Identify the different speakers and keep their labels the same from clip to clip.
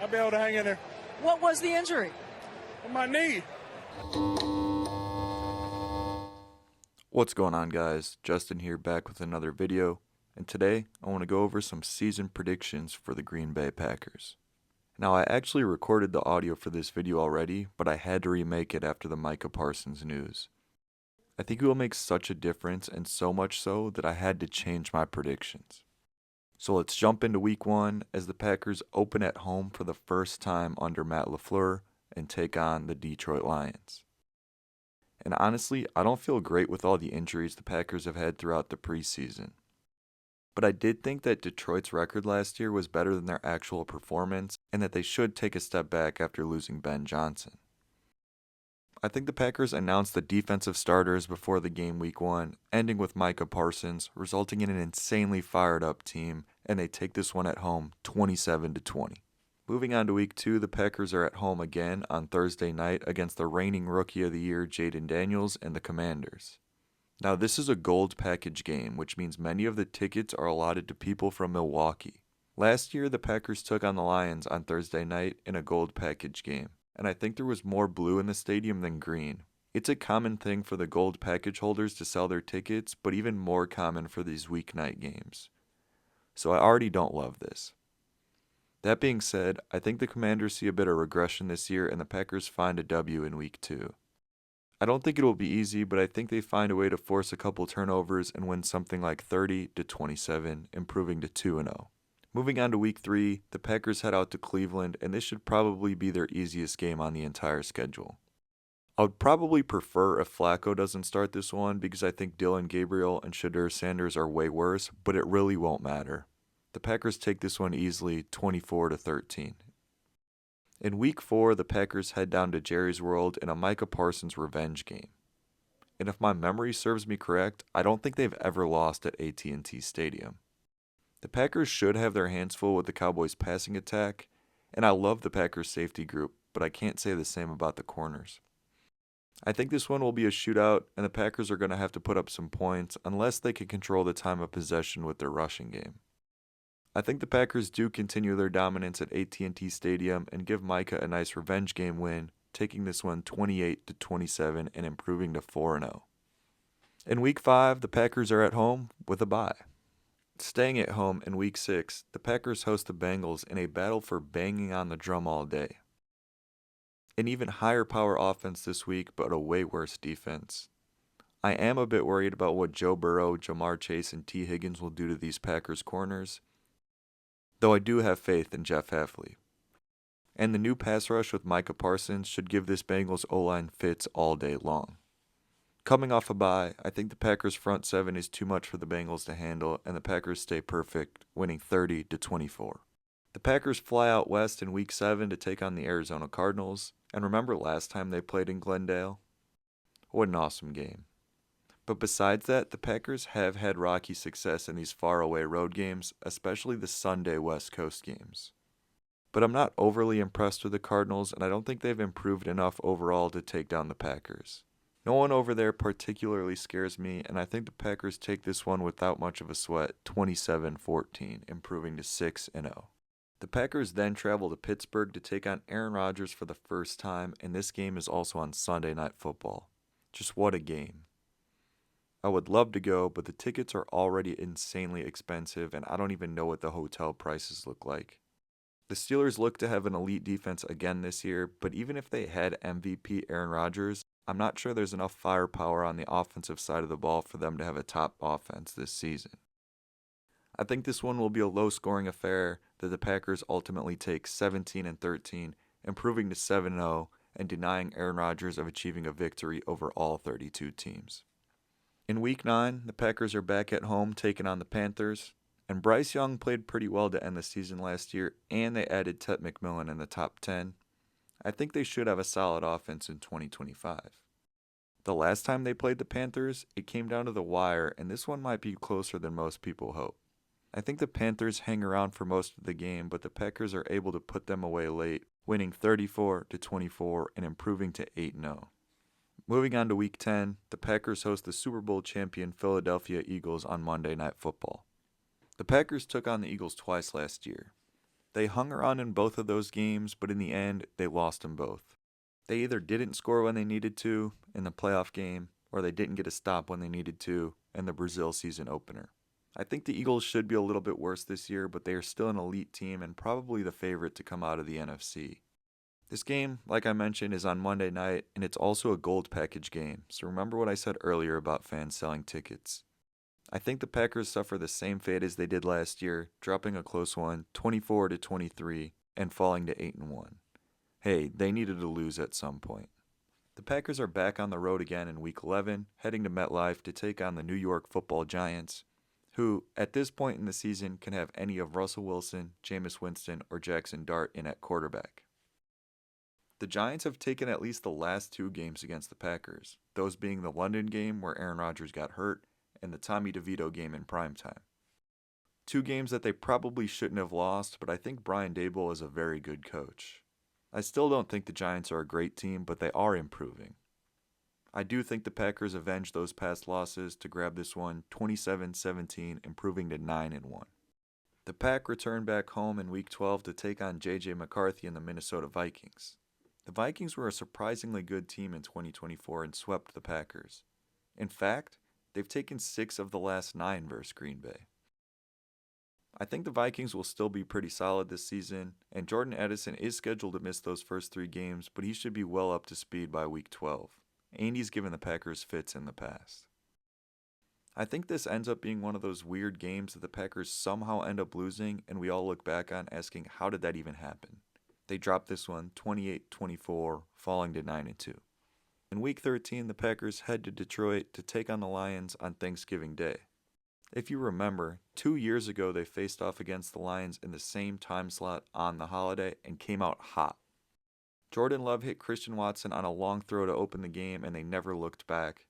Speaker 1: I'll be able to hang in there.
Speaker 2: What was the injury?
Speaker 1: On my knee.
Speaker 3: What's going on, guys? Justin here, back with another video, and today I want to go over some season predictions for the Green Bay Packers. Now, I actually recorded the audio for this video already, but I had to remake it after the Micah Parsons news. I think it will make such a difference, and so much so that I had to change my predictions. So let's jump into week 1 as the Packers open at home for the first time under Matt LaFleur and take on the Detroit Lions. And honestly, I don't feel great with all the injuries the Packers have had throughout the preseason. But I did think that Detroit's record last year was better than their actual performance and that they should take a step back after losing Ben Johnson. I think the Packers announced the defensive starters before the game week 1, ending with Micah Parsons, resulting in an insanely fired up team, and they take this one at home 27-20. Moving on to week 2, the Packers are at home again on Thursday night against the reigning Rookie of the Year Jaden Daniels and the Commanders. Now, this is a gold package game, which means many of the tickets are allotted to people from Milwaukee. Last year, the Packers took on the Lions on Thursday night in a gold package game, and I think there was more blue in the stadium than green. It's a common thing for the gold package holders to sell their tickets, but even more common for these weeknight games. So I already don't love this. That being said, I think the Commanders see a bit of regression this year and the Packers find a W in week 2. I don't think it will be easy, but I think they find a way to force a couple turnovers and win something like 30-27, improving to 2-0. Moving on to week 3, the Packers head out to Cleveland, and this should probably be their easiest game on the entire schedule. I would probably prefer if Flacco doesn't start this one because I think Dylan Gabriel and Shadur Sanders are way worse, but it really won't matter. The Packers take this one easily, 24-13. In week 4, the Packers head down to Jerry's World in a Micah Parsons revenge game. And if my memory serves me correct, I don't think they've ever lost at AT&T Stadium. The Packers should have their hands full with the Cowboys' passing attack, and I love the Packers' safety group, but I can't say the same about the corners. I think this one will be a shootout, and the Packers are going to have to put up some points unless they can control the time of possession with their rushing game. I think the Packers do continue their dominance at AT&T Stadium and give Micah a nice revenge game win, taking this one 28-27 and improving to 4-0. In week 5, the Packers are at home with a bye. Staying at home in week 6, the Packers host the Bengals in a battle for banging on the drum all day. An even higher power offense this week, but a way worse defense. I am a bit worried about what Joe Burrow, Jamar Chase, and T. Higgins will do to these Packers corners, though I do have faith in Jeff Hafley. And the new pass rush with Micah Parsons should give this Bengals O-line fits all day long. Coming off a bye, I think the Packers' front 7 is too much for the Bengals to handle, and the Packers stay perfect, winning 30-24. The Packers fly out west in week 7 to take on the Arizona Cardinals, and remember last time they played in Glendale? What an awesome game. But besides that, the Packers have had rocky success in these faraway road games, especially the Sunday West Coast games. But I'm not overly impressed with the Cardinals, and I don't think they've improved enough overall to take down the Packers. No one over there particularly scares me, and I think the Packers take this one without much of a sweat, 27-14, improving to 6-0. The Packers then travel to Pittsburgh to take on Aaron Rodgers for the first time, and this game is also on Sunday Night Football. Just what a game. I would love to go, but the tickets are already insanely expensive, and I don't even know what the hotel prices look like. The Steelers look to have an elite defense again this year, but even if they had MVP Aaron Rodgers, I'm not sure there's enough firepower on the offensive side of the ball for them to have a top offense this season. I think this one will be a low-scoring affair that the Packers ultimately take 17-13, improving to 7-0 and denying Aaron Rodgers of achieving a victory over all 32 teams. In week 9, the Packers are back at home taking on the Panthers, and Bryce Young played pretty well to end the season last year, and they added Ted McMillan in the top 10. I think they should have a solid offense in 2025. The last time they played the Panthers, it came down to the wire, and this one might be closer than most people hope. I think the Panthers hang around for most of the game, but the Packers are able to put them away late, winning 34-24 and improving to 8-0. Moving on to Week 10, the Packers host the Super Bowl champion Philadelphia Eagles on Monday Night Football. The Packers took on the Eagles twice last year. They hung around in both of those games, but in the end, they lost them both. They either didn't score when they needed to in the playoff game, or they didn't get a stop when they needed to in the Brazil season opener. I think the Eagles should be a little bit worse this year, but they are still an elite team and probably the favorite to come out of the NFC. This game, like I mentioned, is on Monday night, and it's also a gold package game, so remember what I said earlier about fans selling tickets. I think the Packers suffer the same fate as they did last year, dropping a close one, 24-23, and falling to 8-1. Hey, they needed to lose at some point. The Packers are back on the road again in Week 11, heading to MetLife to take on the New York Football Giants, who, at this point in the season, can have any of Russell Wilson, Jameis Winston, or Jackson Dart in at quarterback. The Giants have taken at least the last two games against the Packers, those being the London game where Aaron Rodgers got hurt and the Tommy DeVito game in primetime. Two games that they probably shouldn't have lost, but I think Brian Daboll is a very good coach. I still don't think the Giants are a great team, but they are improving. I do think the Packers avenged those past losses to grab this one 27-17, improving to 9-1. The Pack returned back home in Week 12 to take on J.J. McCarthy and the Minnesota Vikings. The Vikings were a surprisingly good team in 2024 and swept the Packers. In fact, they've taken 6 of the last 9 versus Green Bay. I think the Vikings will still be pretty solid this season, and Jordan Addison is scheduled to miss those first 3 games, but he should be well up to speed by Week 12. Andy's given the Packers fits in the past. I think this ends up being one of those weird games that the Packers somehow end up losing, and we all look back on asking, how did that even happen? They dropped this one 28-24, falling to 9-2. In Week 13, the Packers head to Detroit to take on the Lions on Thanksgiving Day. If you remember, 2 years ago they faced off against the Lions in the same time slot on the holiday and came out hot. Jordan Love hit Christian Watson on a long throw to open the game and they never looked back.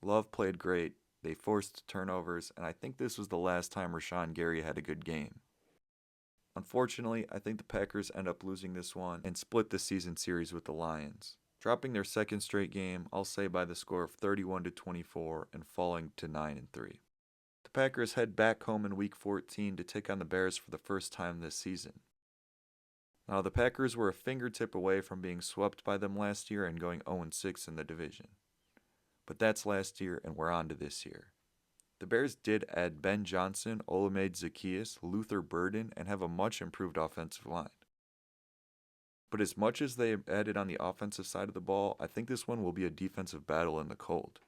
Speaker 3: Love played great, they forced turnovers, and I think this was the last time Rashawn Gary had a good game. Unfortunately, I think the Packers end up losing this one and split the season series with the Lions, dropping their second straight game, I'll say by the score of 31-24 and falling to 9-3. The Packers head back home in Week 14 to take on the Bears for the first time this season. Now, the Packers were a fingertip away from being swept by them last year and going 0-6 in the division. But that's last year, and we're on to this year. The Bears did add Ben Johnson, Olamide Zaccheaus, Luther Burden, and have a much improved offensive line. But as much as they added on the offensive side of the ball, I think this one will be a defensive battle in the cold.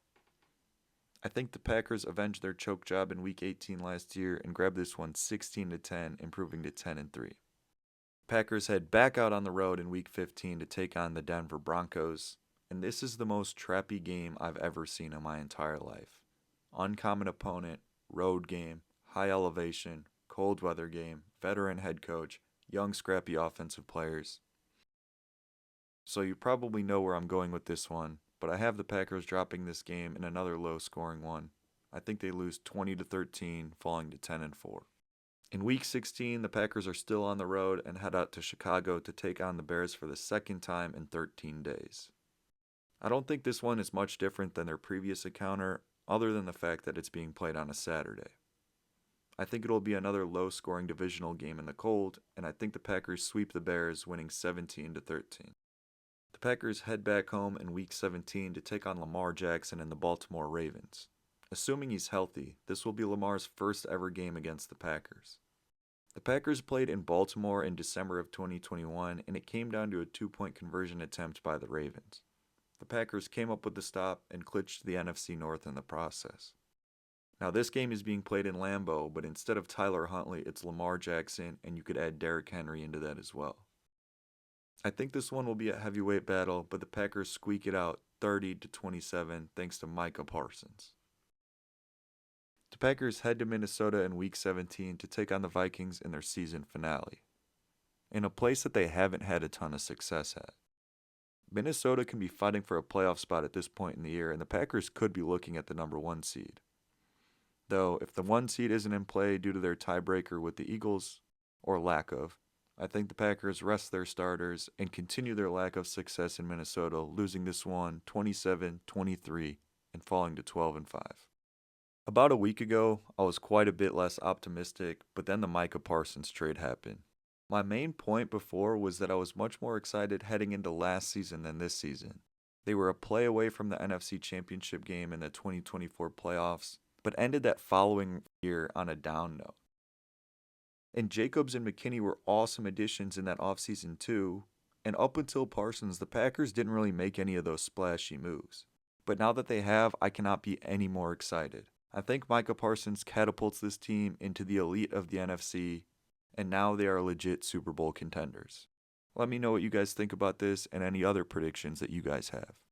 Speaker 3: I think the Packers avenged their choke job in Week 18 last year and grabbed this one 16-10, improving to 10-3. Packers head back out on the road in Week 15 to take on the Denver Broncos, and this is the most trappy game I've ever seen in my entire life. Uncommon opponent, road game, high elevation, cold weather game, veteran head coach, young scrappy offensive players. So you probably know where I'm going with this one, but I have the Packers dropping this game in another low-scoring one. I think they lose 20-13, falling to 10-4. In Week 16, the Packers are still on the road and head out to Chicago to take on the Bears for the second time in 13 days. I don't think this one is much different than their previous encounter, other than the fact that it's being played on a Saturday. I think it'll be another low-scoring divisional game in the cold, and I think the Packers sweep the Bears, winning 17-13. The Packers head back home in Week 17 to take on Lamar Jackson and the Baltimore Ravens. Assuming he's healthy, this will be Lamar's first ever game against the Packers. The Packers played in Baltimore in December of 2021, and it came down to a 2-point conversion attempt by the Ravens. The Packers came up with the stop and clinched the NFC North in the process. Now this game is being played in Lambeau, but instead of Tyler Huntley, it's Lamar Jackson, and you could add Derrick Henry into that as well. I think this one will be a heavyweight battle, but the Packers squeak it out 30-27 thanks to Micah Parsons. The Packers head to Minnesota in Week 17 to take on the Vikings in their season finale, in a place that they haven't had a ton of success at. Minnesota can be fighting for a playoff spot at this point in the year, and the Packers could be looking at the number 1 seed. Though, if the 1 seed isn't in play due to their tiebreaker with the Eagles, or lack of, I think the Packers rest their starters and continue their lack of success in Minnesota, losing this one 27-23 and falling to 12-5. About a week ago, I was quite a bit less optimistic, but then the Micah Parsons trade happened. My main point before was that I was much more excited heading into last season than this season. They were a play away from the NFC Championship game in the 2024 playoffs, but ended that following year on a down note. And Jacobs and McKinney were awesome additions in that offseason too, and up until Parsons, the Packers didn't really make any of those splashy moves. But now that they have, I cannot be any more excited. I think Micah Parsons catapults this team into the elite of the NFC, and now they are legit Super Bowl contenders. Let me know what you guys think about this and any other predictions that you guys have.